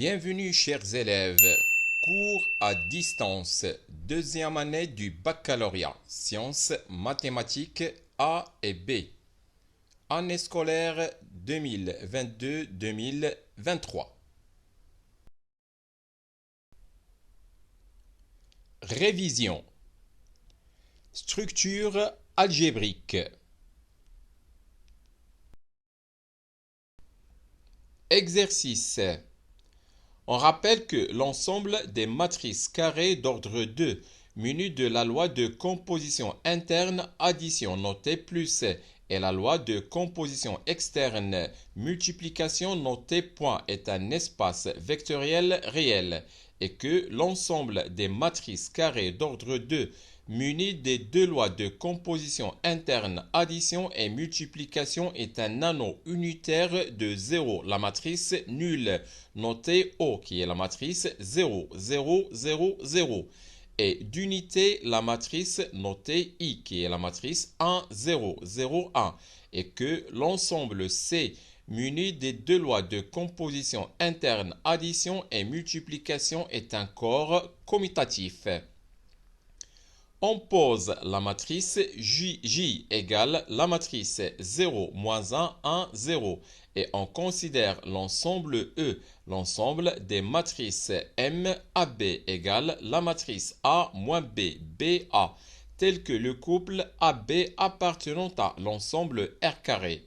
Bienvenue chers élèves, cours à distance, deuxième année du baccalauréat, sciences, mathématiques A et B, année scolaire 2022-2023. Révision. Structure algébrique. Exercice. On rappelle que l'ensemble des matrices carrées d'ordre 2 munies de la loi de composition interne addition notée plus et la loi de composition externe multiplication notée point est un espace vectoriel réel et que l'ensemble des matrices carrées d'ordre 2 munies des deux lois de composition interne addition et multiplication est un anneau unitaire de 0, la matrice nulle, notée O, qui est la matrice 0, 0, 0, 0, et d'unité, la matrice notée I, qui est la matrice 1, 0, 0, 1, et que l'ensemble C muni des deux lois de composition interne addition et multiplication est un corps commutatif. On pose la matrice J égale la matrice 0, moins 1, 1, 0. Et on considère l'ensemble E, l'ensemble des matrices M, AB égale la matrice A moins B, BA, tel que le couple AB appartenant à l'ensemble R carré.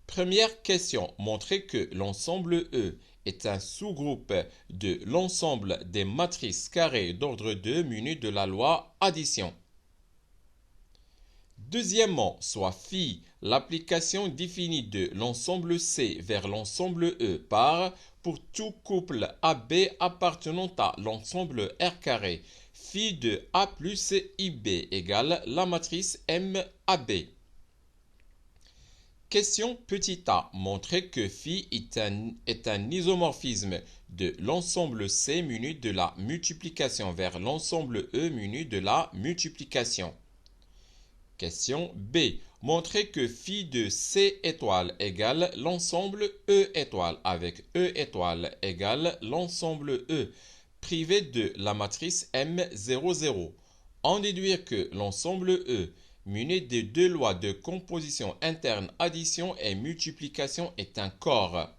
Première question, montrer que l'ensemble E est un sous-groupe de l'ensemble des matrices carrées d'ordre 2 munies de la loi addition. Deuxièmement, soit phi l'application définie de l'ensemble C vers l'ensemble E par, pour tout couple AB appartenant à l'ensemble R carré, phi de A plus IB égale la matrice MAB. Question petit a. Montrer que phi est un isomorphisme de l'ensemble C muni de la multiplication vers l'ensemble E muni de la multiplication. Question B. Montrer que phi de C étoile égale l'ensemble E étoile avec E étoile égale l'ensemble E privé de la matrice M00. En déduire que l'ensemble E muni des deux lois de composition interne addition et multiplication est un corps.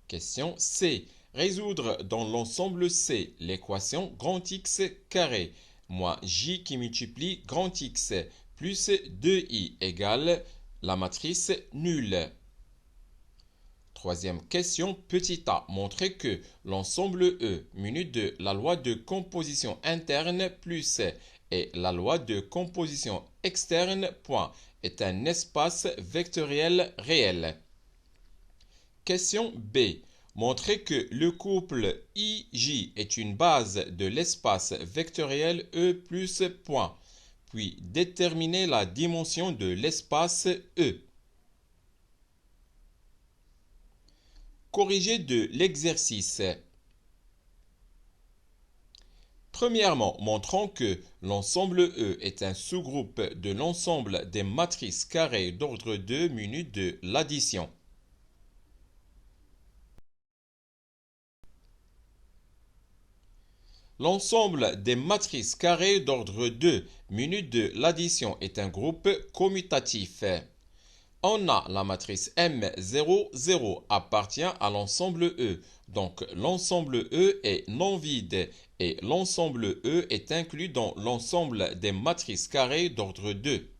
Question C. Résoudre dans l'ensemble C l'équation grand X carré moins J qui multiplie grand X plus 2i égale la matrice nulle. Troisième question, petit a. Montrer que l'ensemble E muni de la loi de composition interne plus et la loi de composition externe point est un espace vectoriel réel. Question B. Montrer que le couple IJ est une base de l'espace vectoriel E plus point, puis déterminer la dimension de l'espace E. Corrigé de l'exercice. Premièrement, montrons que l'ensemble E est un sous-groupe de l'ensemble des matrices carrées d'ordre 2 munies de l'addition. L'ensemble des matrices carrées d'ordre 2 munies de l'addition est un groupe commutatif. On a la matrice M00 appartient à l'ensemble E. Donc l'ensemble E est non vide et l'ensemble E est inclus dans l'ensemble des matrices carrées d'ordre 2.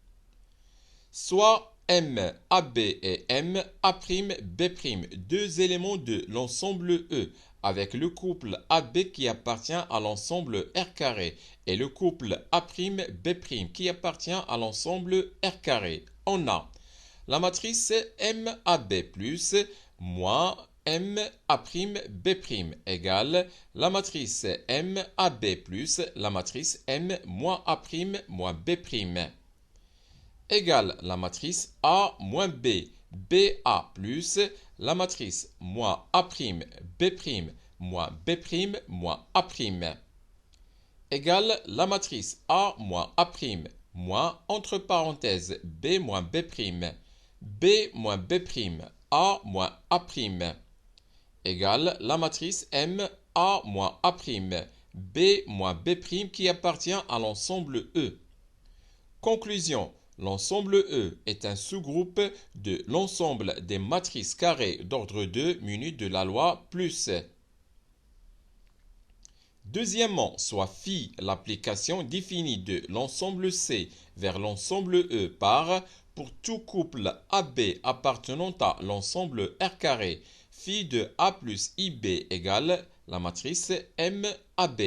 Soit M, AB et M, A'B', deux éléments de l'ensemble E, avec le couple AB qui appartient à l'ensemble R carré et le couple A'B' qui appartient à l'ensemble R carré. On a la matrice MAB plus moins MA'B' égale la matrice MAB plus la matrice M moins A' moins B' égale la matrice A moins B, BA plus la matrice moins A'B' moins B' moins A' égale la matrice A moins A' moins entre parenthèses B moins B', B moins B', A moins A', égale la matrice M A moins A', B moins B' qui appartient à l'ensemble E. Conclusion. L'ensemble E est un sous-groupe de l'ensemble des matrices carrées d'ordre 2 munies de la loi plus. Deuxièmement, soit phi l'application définie de l'ensemble C vers l'ensemble E par, pour tout couple AB appartenant à l'ensemble R carré, phi de A plus IB égale la matrice MAB.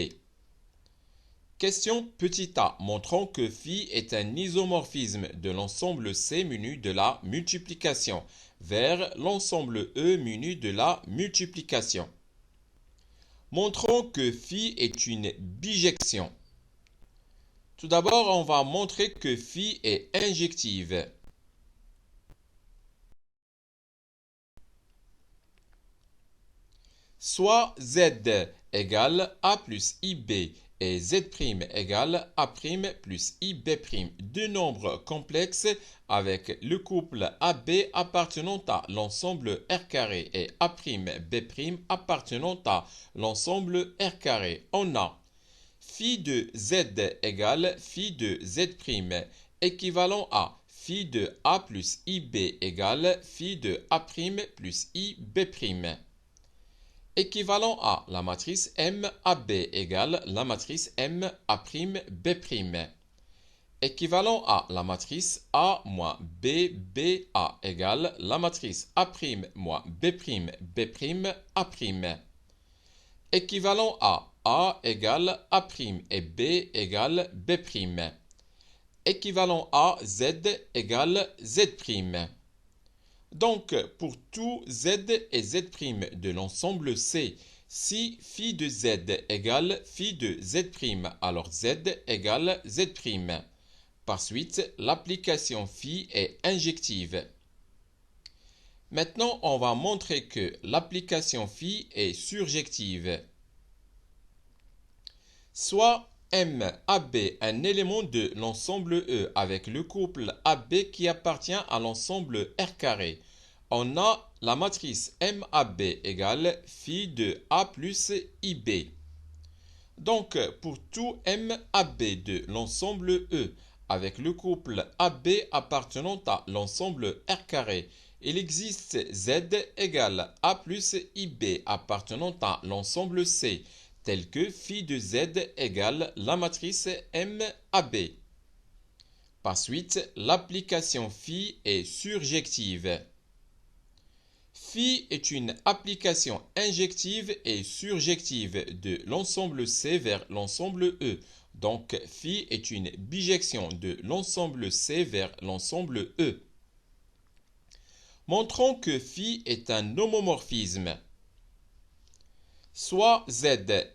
Question petit a montrant que phi est un isomorphisme de l'ensemble C muni de la multiplication vers l'ensemble E muni de la multiplication. Montrons que phi est une bijection. Tout d'abord, on va montrer que phi est injective. Soit Z égale A plus IB et Z' égale A' plus IB', deux nombres complexes avec le couple AB appartenant à l'ensemble R carré et A'B' appartenant à l'ensemble R carré. On a phi de Z égale phi de Z', équivalent à phi de A plus IB égale phi de A' plus IB'. Équivalent à la matrice MAB égale la matrice MA'B'. Équivalent à la matrice A moins BBA égale la matrice A' moins B'B' A'. Équivalent à A égale A' et B égale B'. Équivalent à Z égale Z'. Donc, pour tout Z et Z' de l'ensemble C, si phi de Z égale phi de Z', alors Z égale Z'. Par suite, l'application phi est injective. Maintenant, on va montrer que l'application phi est surjective. Soit MAB, un élément de l'ensemble E avec le couple AB qui appartient à l'ensemble R carré. On a la matrice MAB égale phi de A plus IB. Donc, pour tout MAB de l'ensemble E avec le couple AB appartenant à l'ensemble R carré, il existe Z égale A plus IB appartenant à l'ensemble C, tel que phi de Z égale la matrice MAB. Par suite, l'application phi est surjective. Phi est une application injective et surjective de l'ensemble C vers l'ensemble E. Donc, phi est une bijection de l'ensemble C vers l'ensemble E. Montrons que phi est un homomorphisme. Soit Z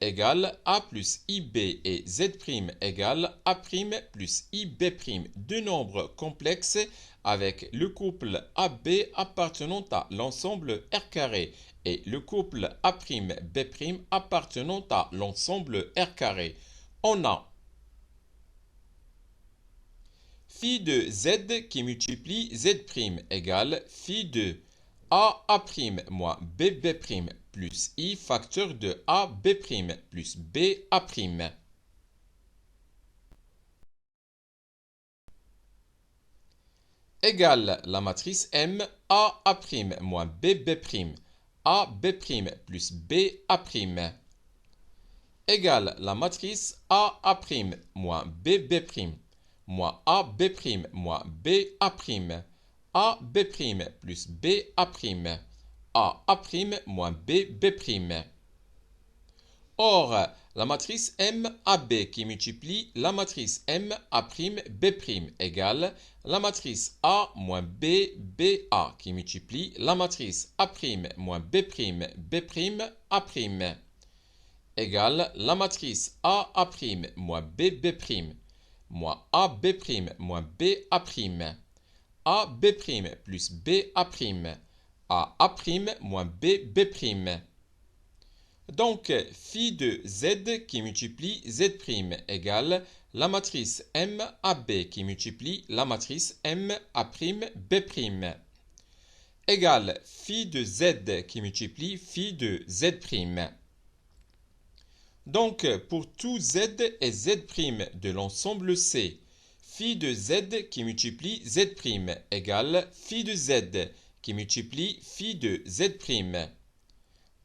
égale A plus IB et Z' égale A' plus IB', deux nombres complexes avec le couple AB appartenant à l'ensemble R carré et le couple A'B' appartenant à l'ensemble R carré. On a phi de Z qui multiplie Z' égale phi de AA' moins BB' plus I facteur de AB' plus BA'. Égale la matrice M AA' moins BB', AB' plus BA'. Égale la matrice AA' moins BB' moins AB' moins BA'. AB' plus BA'. A' moins BB'. Or, la matrice MAB qui multiplie la matrice MA'B' égale la matrice A moins BBA qui multiplie la matrice A' moins B'B' A' égale la matrice AA' moins BB' moins AB' moins BA'. AB' plus BA'. A' moins BB'. Donc, phi de Z qui multiplie Z' égale la matrice MAB qui multiplie la matrice MA'B'. égale phi de z qui multiplie phi de z'. Donc, pour tout z et z' de l'ensemble C, phi de z qui multiplie z' égale phi de z qui multiplie phi de z'.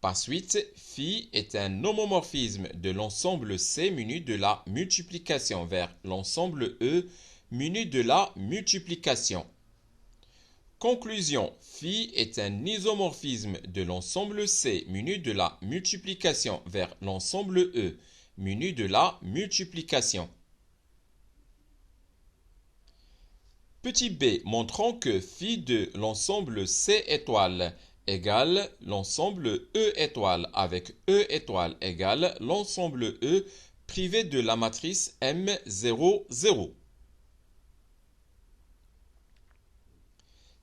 Par suite, phi est un homomorphisme de l'ensemble C muni de la multiplication vers l'ensemble E muni de la multiplication. Conclusion, phi est un isomorphisme de l'ensemble C muni de la multiplication vers l'ensemble E muni de la multiplication. Petit b, montrons que phi de l'ensemble C étoile égale l'ensemble E étoile avec E étoile égale l'ensemble E privé de la matrice M0, 0.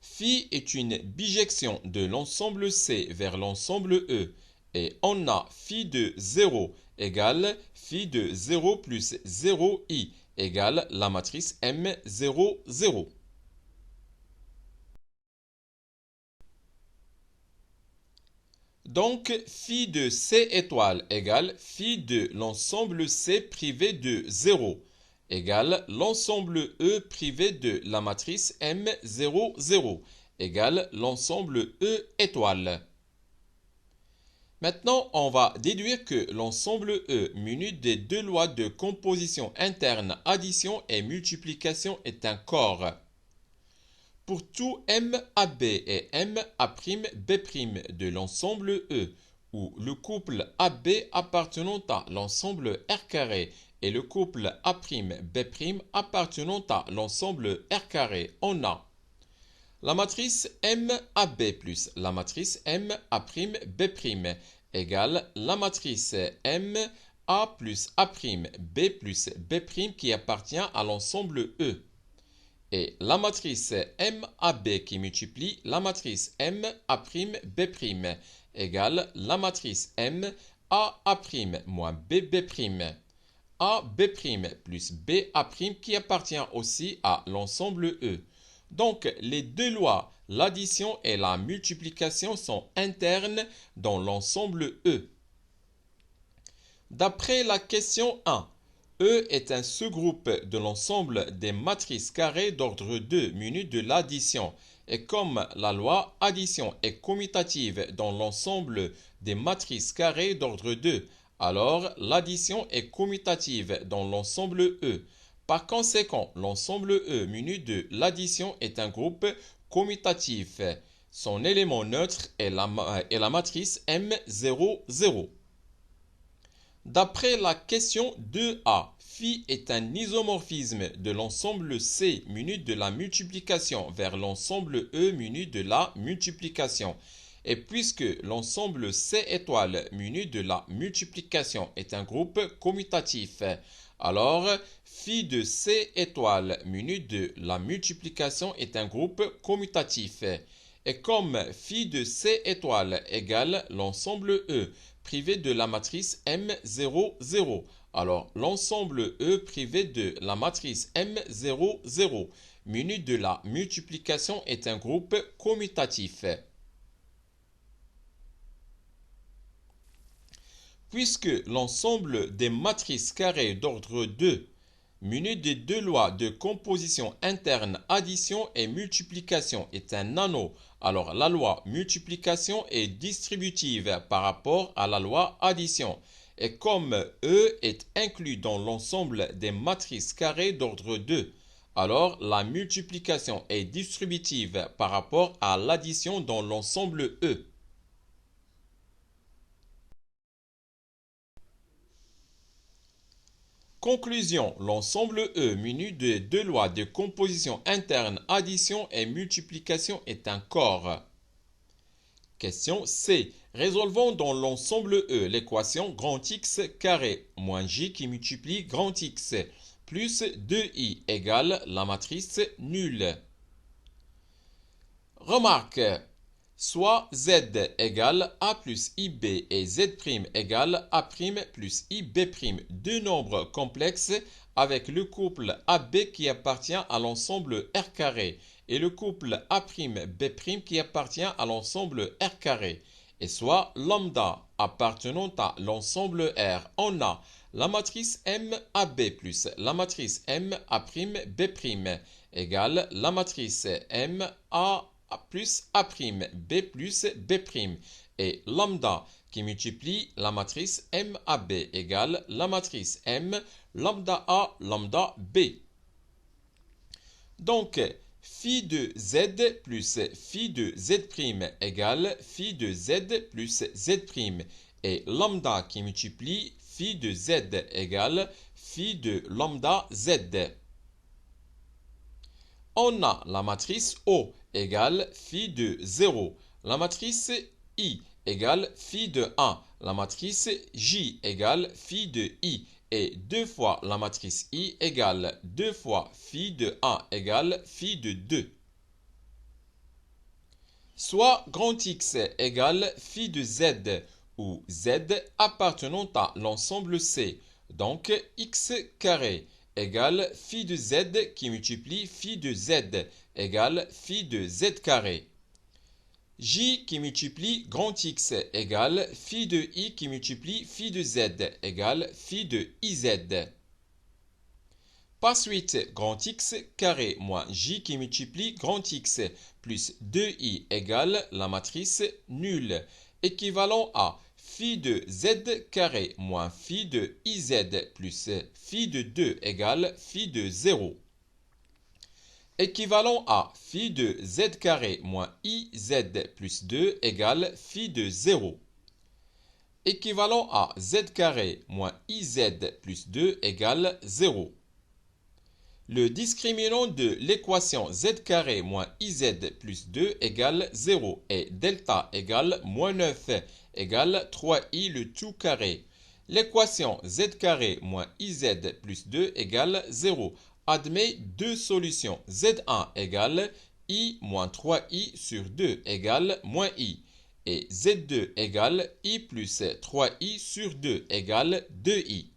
Phi est une bijection de l'ensemble C vers l'ensemble E et on a phi de 0 égale phi de 0 plus 0i égale la matrice M0, 0. Donc, phi de C étoile égale phi de l'ensemble C privé de 0 égale l'ensemble E privé de la matrice M0, 0 égale l'ensemble E étoile. Maintenant, on va déduire que l'ensemble E muni des deux lois de composition interne, addition et multiplication est un corps. Pour tout MAB et MA'B' de l'ensemble E, où le couple AB appartenant à l'ensemble R carré et le couple A'B' appartenant à l'ensemble R carré, on a la matrice MAB plus la matrice MA'B' égale la matrice MA plus A'B plus B' qui appartient à l'ensemble E. Et la matrice MAB qui multiplie la matrice MA'B' égale la matrice MAA' moins BB'. AB' plus BA' qui appartient aussi à l'ensemble E. Donc, les deux lois, l'addition et la multiplication, sont internes dans l'ensemble E. D'après la question 1, E est un sous-groupe de l'ensemble des matrices carrées d'ordre 2 munies de l'addition. Et comme la loi addition est commutative dans l'ensemble des matrices carrées d'ordre 2, alors l'addition est commutative dans l'ensemble E. Par conséquent, l'ensemble E muni de l'addition est un groupe commutatif. Son élément neutre est la matrice M0, 0. D'après la question 2a, phi est un isomorphisme de l'ensemble C muni de la multiplication vers l'ensemble E muni de la multiplication. Et puisque l'ensemble C étoile muni de la multiplication est un groupe commutatif, alors phi de C étoile muni de la multiplication est un groupe commutatif. Et comme phi de C étoile égale l'ensemble E privé de la matrice M0, 0, alors l'ensemble E privé de la matrice M0, 0 muni de la multiplication est un groupe commutatif. Puisque l'ensemble des matrices carrées d'ordre 2 munies des deux lois de composition interne, addition et multiplication est un anneau, alors la loi multiplication est distributive par rapport à la loi addition. Et comme E est inclus dans l'ensemble des matrices carrées d'ordre 2, alors la multiplication est distributive par rapport à l'addition dans l'ensemble E. Conclusion, l'ensemble E muni de deux lois de composition interne, addition et multiplication est un corps. Question C. Résolvons dans l'ensemble E l'équation grand X carré moins J qui multiplie grand X plus 2i égale la matrice nulle. Remarque, soit Z égale A plus IB et Z' égale A' plus IB', deux nombres complexes avec le couple AB qui appartient à l'ensemble R carré et le couple A'B' qui appartient à l'ensemble R carré, et soit lambda appartenant à l'ensemble R. On a la matrice MAB plus la matrice MA'B' égale la matrice MA plus A'B plus B', et lambda qui multiplie la matrice MAB égale la matrice M lambda A lambda B. Donc, phi de Z plus phi de Z' égale phi de Z plus Z', et lambda qui multiplie phi de Z égale phi de lambda Z. On a la matrice O égale phi de 0, la matrice I égale phi de 1, la matrice J égale phi de I, et 2 fois la matrice I égale 2 fois phi de 1 égale phi de 2. Soit grand X égale phi de Z, où Z appartenant à l'ensemble C. Donc X carré égale phi de Z qui multiplie phi de Z égale phi de Z carré. J qui multiplie grand X égale phi de I qui multiplie phi de Z égale phi de IZ. Par suite, grand X carré moins J qui multiplie grand X plus 2I égale la matrice nulle, équivalent à phi de Z carré moins phi de IZ plus phi de 2 égale phi de 0. Équivalent à phi de Z carré moins IZ plus 2 égale phi de 0. Équivalent à Z carré moins IZ plus 2 égale 0. Le discriminant de l'équation Z carré moins IZ plus 2 égale 0 et delta égale moins 9 égale 3i le tout carré. L'équation Z carré moins IZ plus 2 égale 0 admet deux solutions. Z1 égale I moins 3i sur 2 égale moins I. Et Z2 égale I plus 3i sur 2 égale 2i.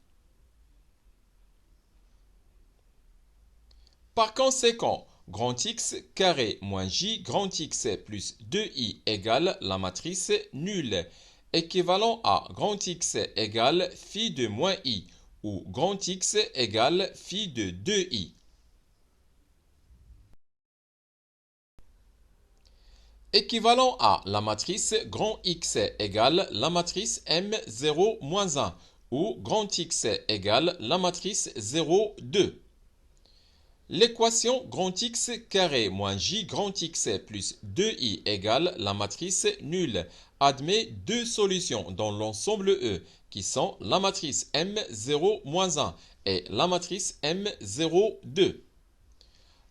Par conséquent, grand X carré moins J grand X plus 2i égale la matrice nulle, équivalent à grand X égale phi de moins I, où grand X égale phi de 2i. Équivalent à la matrice grand X égale la matrice M0 moins 1, où grand X égale la matrice 0, 2. L'équation grand X carré moins J grand X plus 2i égale la matrice nulle admet deux solutions dans l'ensemble E qui sont la matrice M0 moins 1 et la matrice M0, 2.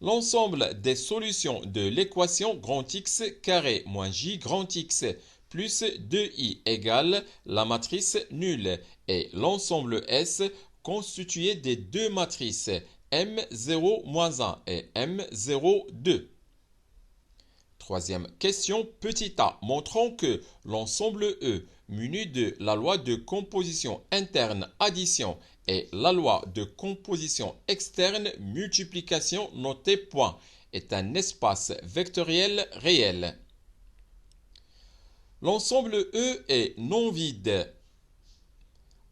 L'ensemble des solutions de l'équation grand X carré moins J grand X plus 2i égale la matrice nulle et l'ensemble S constitué des deux matrices M0 moins 1 et M0, 2. Troisième question, petit a, montrant que l'ensemble E muni de la loi de composition interne addition et la loi de composition externe multiplication notée point est un espace vectoriel réel. L'ensemble E est non vide.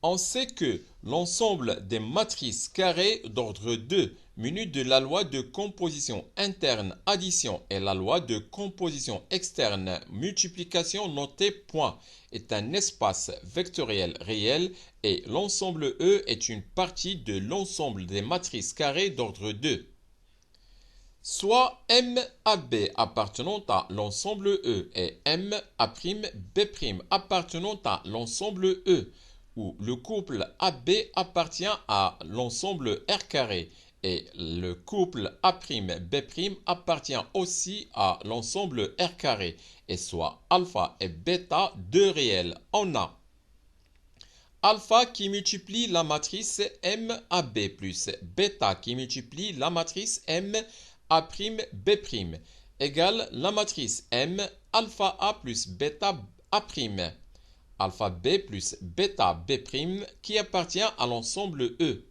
On sait que l'ensemble des matrices carrées d'ordre 2 munies de la loi de composition interne addition et la loi de composition externe multiplication notée point est un espace vectoriel réel et l'ensemble E est une partie de l'ensemble des matrices carrées d'ordre 2. Soit MAB appartenant à l'ensemble E et MA'B' appartenant à l'ensemble E, où le couple AB appartient à l'ensemble R carré et le couple A'B' appartient aussi à l'ensemble R carré, et soit alpha et bêta deux réels. On a alpha qui multiplie la matrice MAB plus bêta qui multiplie la matrice MA'B' égale la matrice M alpha A plus bêta A'. Alpha B plus bêta B' qui appartient à l'ensemble E.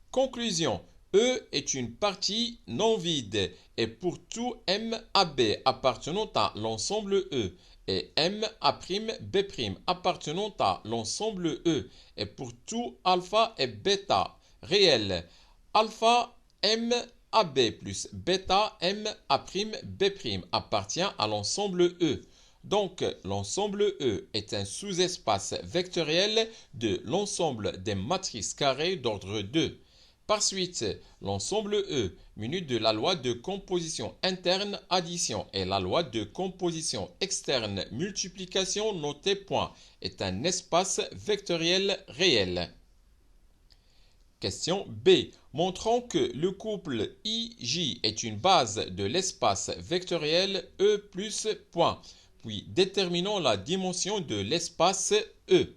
Conclusion. E est une partie non vide et pour tout MAB appartenant à l'ensemble E et MA'B' appartenant à l'ensemble E et pour tout alpha et bêta réel, alpha MAB plus bêta MA'B' appartient à l'ensemble E. Donc, l'ensemble E est un sous-espace vectoriel de l'ensemble des matrices carrées d'ordre 2. Par suite, l'ensemble E, muni de la loi de composition interne addition et la loi de composition externe multiplication notée point, est un espace vectoriel réel. Question B. Montrons que le couple IJ est une base de l'espace vectoriel E plus point. Puis déterminons la dimension de l'espace E.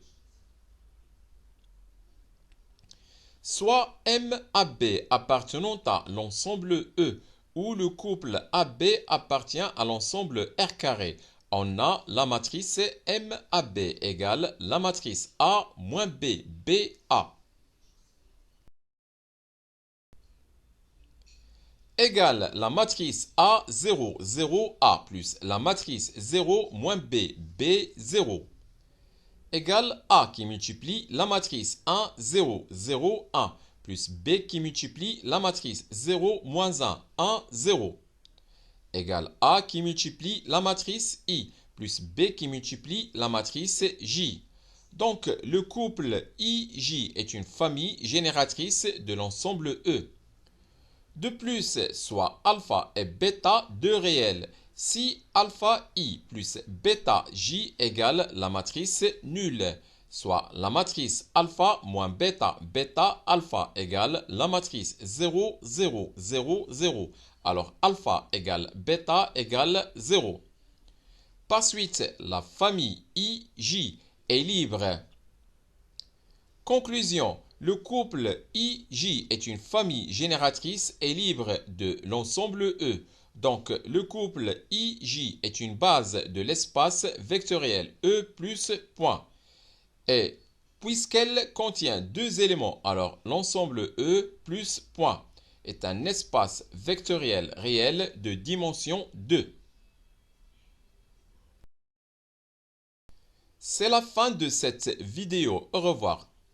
Soit MAB appartenant à l'ensemble E ou le couple AB appartient à l'ensemble R carré. On a la matrice MAB égale la matrice A moins B, BA. Égale la matrice A 0, 0, A plus la matrice 0 moins B, B 0. Égale A qui multiplie la matrice 1, 0, 0, 1 plus B qui multiplie la matrice 0, moins 1, 1, 0. Égale A qui multiplie la matrice I plus B qui multiplie la matrice J. Donc, le couple IJ est une famille génératrice de l'ensemble E. De plus, soit alpha et bêta deux réels. Si alpha I plus bêta J égale la matrice nulle, soit la matrice alpha moins bêta bêta alpha égale la matrice 0, 0, 0, 0. Alors alpha égale bêta égale 0. Par suite, la famille IJ est libre. Conclusion. Le couple IJ est une famille génératrice et libre de l'ensemble E. Donc, le couple IJ est une base de l'espace vectoriel E plus point. Et puisqu'elle contient deux éléments, alors l'ensemble E plus point est un espace vectoriel réel de dimension 2. C'est la fin de cette vidéo. Au revoir.